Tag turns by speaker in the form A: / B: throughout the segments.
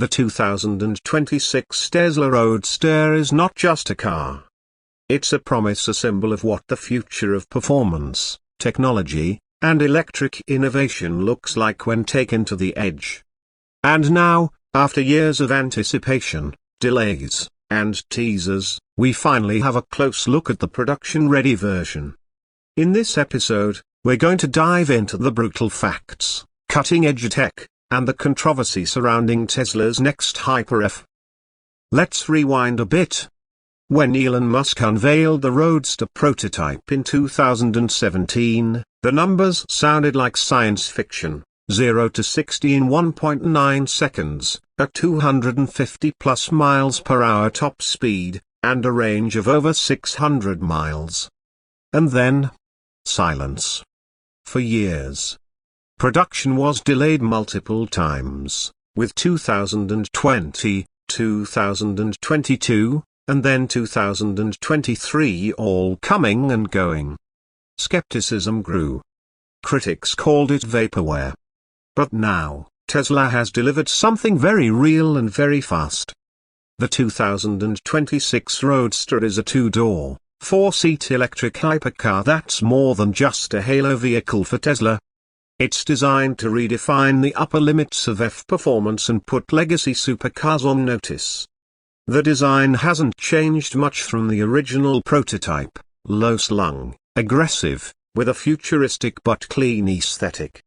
A: The 2026 Tesla Roadster is not just a car. It's a promise, a symbol of what the future of performance, technology, and electric innovation looks like when taken to the edge. And now, after years of anticipation, delays, and teasers, we finally have a close look at the production-ready version. In this episode, we're going to dive into the brutal facts, cutting-edge tech, and the controversy surrounding Tesla's next Hyper-EV. Let's rewind a bit. When Elon Musk unveiled the Roadster prototype in 2017, the numbers sounded like science fiction: 0 to 60 in 1.9 seconds, at 250+ miles per hour top speed, and a range of over 600 miles. And then, silence. For years, production was delayed multiple times, with 2020, 2022, and then 2023 all coming and going. Skepticism grew. Critics called it vaporware. But now, Tesla has delivered something very real and very fast. The 2026 Roadster is a two-door, four-seat electric hypercar that's more than just a halo vehicle for Tesla. It's designed to redefine the upper limits of EV performance and put legacy supercars on notice. The design hasn't changed much from the original prototype: low-slung, aggressive, with a futuristic but clean aesthetic.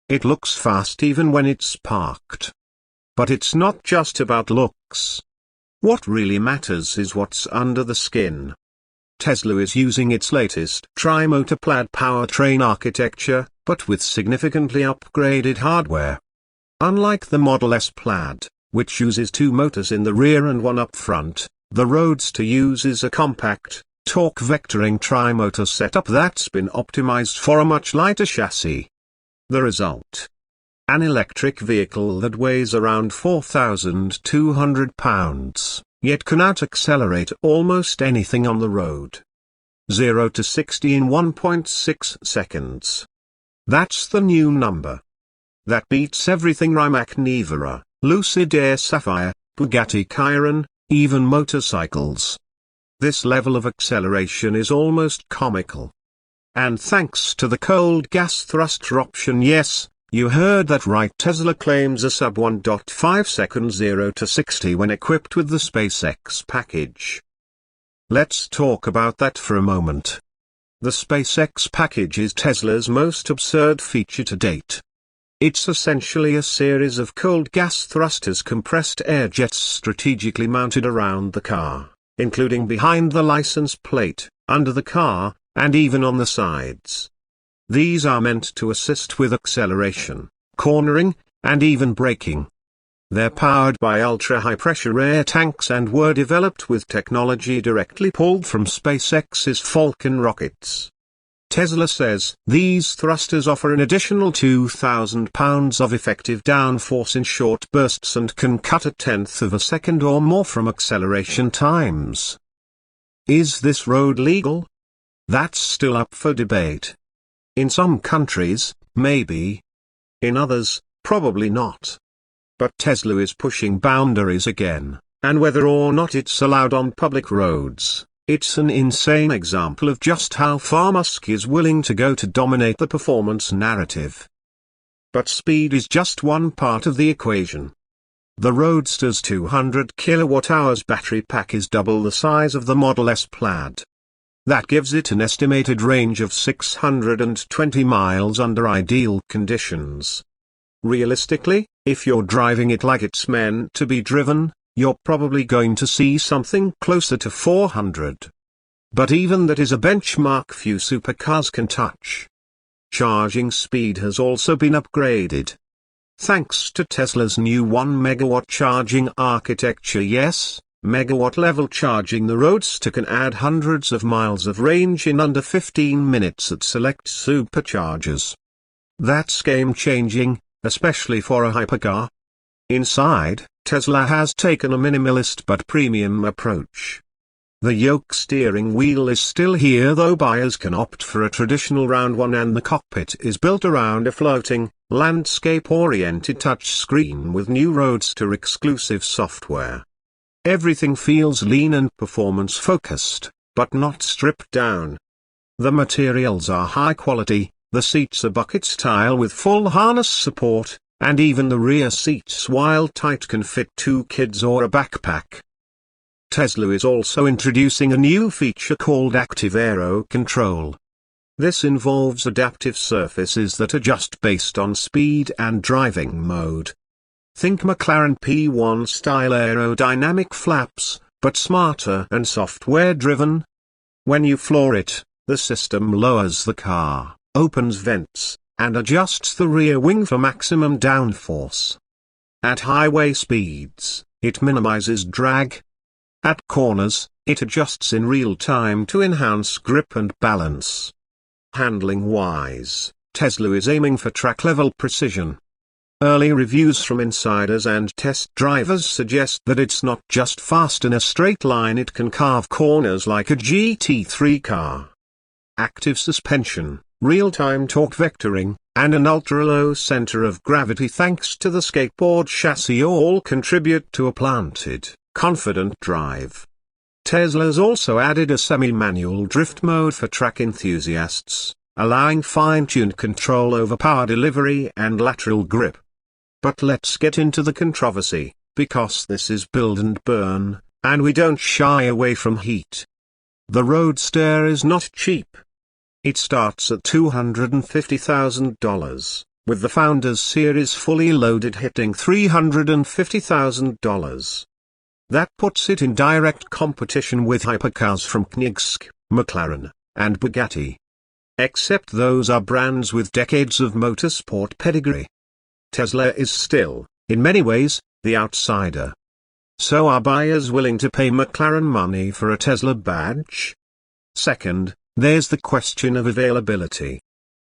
A: It looks fast even when it's parked. But it's not just about looks. What really matters is what's under the skin. Tesla is using its latest tri-motor plaid powertrain architecture, but with significantly upgraded hardware. Unlike the Model S Plaid, which uses two motors in the rear and one up front, the Roadster uses a compact, torque-vectoring tri-motor setup that's been optimized for a much lighter chassis. The result? An electric vehicle that weighs around 4,200 pounds, yet can out-accelerate almost anything on the road. 0 to 60 in 1.6 seconds. That's the new number. That beats everything Rimac Nevera, Lucid Air Sapphire, Bugatti Chiron, even motorcycles. This level of acceleration is almost comical. And thanks to the cold gas thruster option, yes, you heard that right, Tesla claims a sub 1.5 seconds 0 to 60 when equipped with the SpaceX package. Let's talk about that for a moment. The SpaceX package is Tesla's most absurd feature to date. It's essentially a series of cold gas thrusters, compressed air jets strategically mounted around the car, including behind the license plate, under the car, and even on the sides. These are meant to assist with acceleration, cornering, and even braking. They're powered by ultra-high-pressure air tanks and were developed with technology directly pulled from SpaceX's Falcon rockets. Tesla says these thrusters offer an additional 2,000 pounds of effective downforce in short bursts and can cut a tenth of a second or more from acceleration times. Is this road legal? That's still up for debate. In some countries, maybe. In others, probably not. But Tesla is pushing boundaries again, and whether or not it's allowed on public roads, it's an insane example of just how far Musk is willing to go to dominate the performance narrative. But speed is just one part of the equation. The Roadster's 200 kWh battery pack is double the size of the Model S Plaid. That gives it an estimated range of 620 miles under ideal conditions. Realistically, if you're driving it like it's meant to be driven, you're probably going to see something closer to 400. But even that is a benchmark few supercars can touch. Charging speed has also been upgraded. Thanks to Tesla's new 1 megawatt charging architecture, yes, megawatt-level charging, the Roadster can add hundreds of miles of range in under 15 minutes at select superchargers. That's game-changing, especially for a hypercar. Inside, Tesla has taken a minimalist but premium approach. The yoke steering wheel is still here, though buyers can opt for a traditional round one, and the cockpit is built around a floating, landscape-oriented touchscreen with new Roadster exclusive software. Everything feels lean and performance-focused, but not stripped down. The materials are high quality, the seats are bucket style with full harness support, and even the rear seats, while tight, can fit 2 kids or a backpack. Tesla is also introducing a new feature called Active Aero Control. This involves adaptive surfaces that adjust based on speed and driving mode. Think McLaren P1 style aerodynamic flaps, but smarter and software-driven. When you floor it, the system lowers the car, opens vents, and adjusts the rear wing for maximum downforce. At highway speeds, it minimizes drag. At corners, it adjusts in real time to enhance grip and balance. Handling-wise, Tesla is aiming for track-level precision. Early reviews from insiders and test drivers suggest that it's not just fast in a straight line, it can carve corners like a GT3 car. Active suspension, real-time torque vectoring, and an ultra-low center of gravity thanks to the skateboard chassis all contribute to a planted, confident drive. Tesla's also added a semi-manual drift mode for track enthusiasts, allowing fine-tuned control over power delivery and lateral grip. But let's get into the controversy, because this is build and burn, and we don't shy away from heat. The Roadster is not cheap. It starts at $250,000, with the Founders Series fully loaded hitting $350,000. That puts it in direct competition with hypercars from Koenigsegg, McLaren, and Bugatti. Except those are brands with decades of motorsport pedigree. Tesla is still, in many ways, the outsider. So are buyers willing to pay McLaren money for a Tesla badge? Second, there's the question of availability.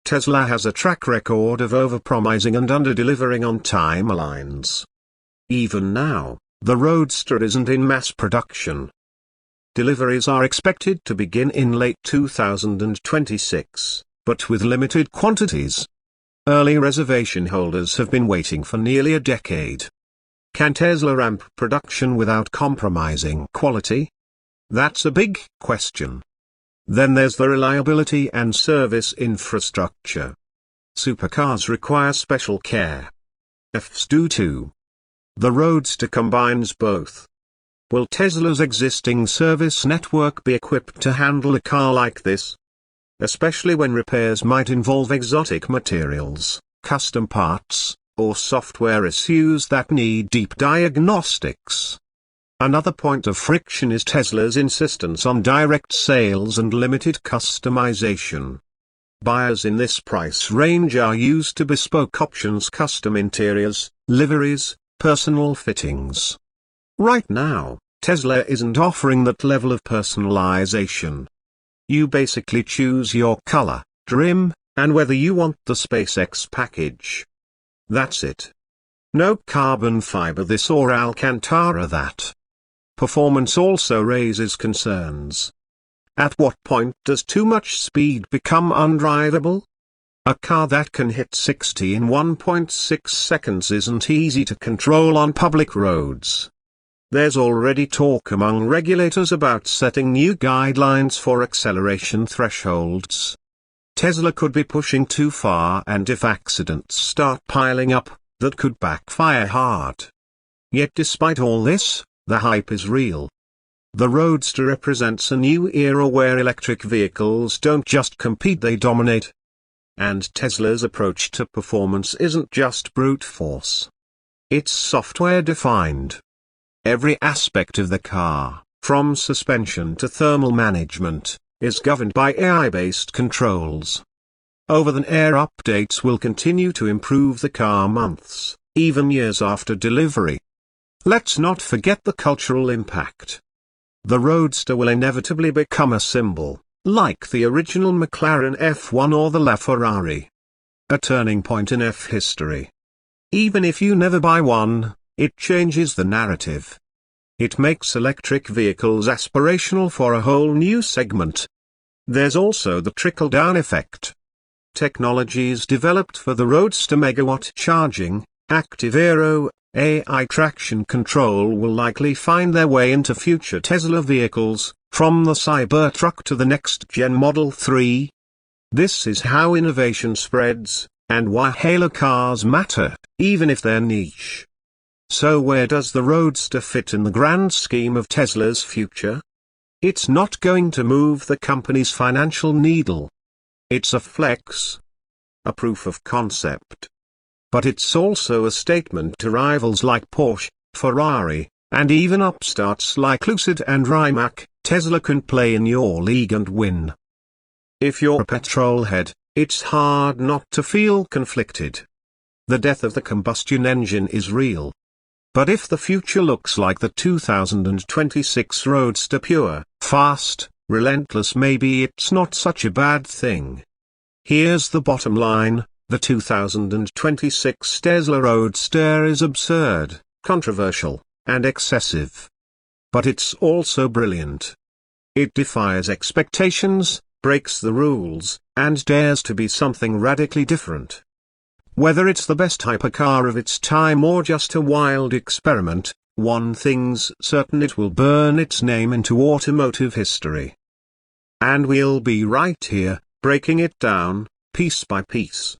A: Tesla has a track record of overpromising and under-delivering on timelines. Even now, the Roadster isn't in mass production. Deliveries are expected to begin in late 2026, but with limited quantities. Early reservation holders have been waiting for nearly a decade. Can Tesla ramp production without compromising quality? That's a big question. Then there's the reliability and service infrastructure. Supercars require special care. EVs do too. The Roadster combines both. Will Tesla's existing service network be equipped to handle a car like this? Especially when repairs might involve exotic materials, custom parts, or software issues that need deep diagnostics. Another point of friction is Tesla's insistence on direct sales and limited customization. Buyers in this price range are used to bespoke options, custom interiors, liveries, personal fittings. Right now, Tesla isn't offering that level of personalization. You basically choose your color, trim, and whether you want the SpaceX package. That's it. No carbon fiber this or Alcantara that. Performance also raises concerns. At what point does too much speed become undrivable? A car that can hit 60 in 1.6 seconds isn't easy to control on public roads. There's already talk among regulators about setting new guidelines for acceleration thresholds. Tesla could be pushing too far, and if accidents start piling up, that could backfire hard. Yet despite all this, the hype is real. The Roadster represents a new era where electric vehicles don't just compete, they dominate. And Tesla's approach to performance isn't just brute force. It's software-defined. Every aspect of the car, from suspension to thermal management, is governed by AI-based controls. Over-the-air updates will continue to improve the car months, even years after delivery. Let's not forget the cultural impact. The Roadster will inevitably become a symbol, like the original McLaren F1 or the LaFerrari. A turning point in F history. Even if you never buy one, it changes the narrative. It makes electric vehicles aspirational for a whole new segment. There's also the trickle-down effect. Technologies developed for the Roadster megawatt charging, active aero, AI traction control will likely find their way into future Tesla vehicles, from the Cybertruck to the next-gen Model 3. This is how innovation spreads, and why halo cars matter, even if they're niche. So where does the Roadster fit in the grand scheme of Tesla's future? It's not going to move the company's financial needle. It's a flex. A proof of concept. But it's also a statement to rivals like Porsche, Ferrari, and even upstarts like Lucid and Rimac. Tesla can play in your league and win. If you're a petrol head, it's hard not to feel conflicted. The death of the combustion engine is real. But if the future looks like the 2026 Roadster, pure, fast, relentless, maybe it's not such a bad thing. Here's the bottom line. The 2026 Tesla Roadster is absurd, controversial, and excessive. But it's also brilliant. It defies expectations, breaks the rules, and dares to be something radically different. Whether it's the best hypercar of its time or just a wild experiment, one thing's certain: it will burn its name into automotive history. And we'll be right here, breaking it down, piece by piece.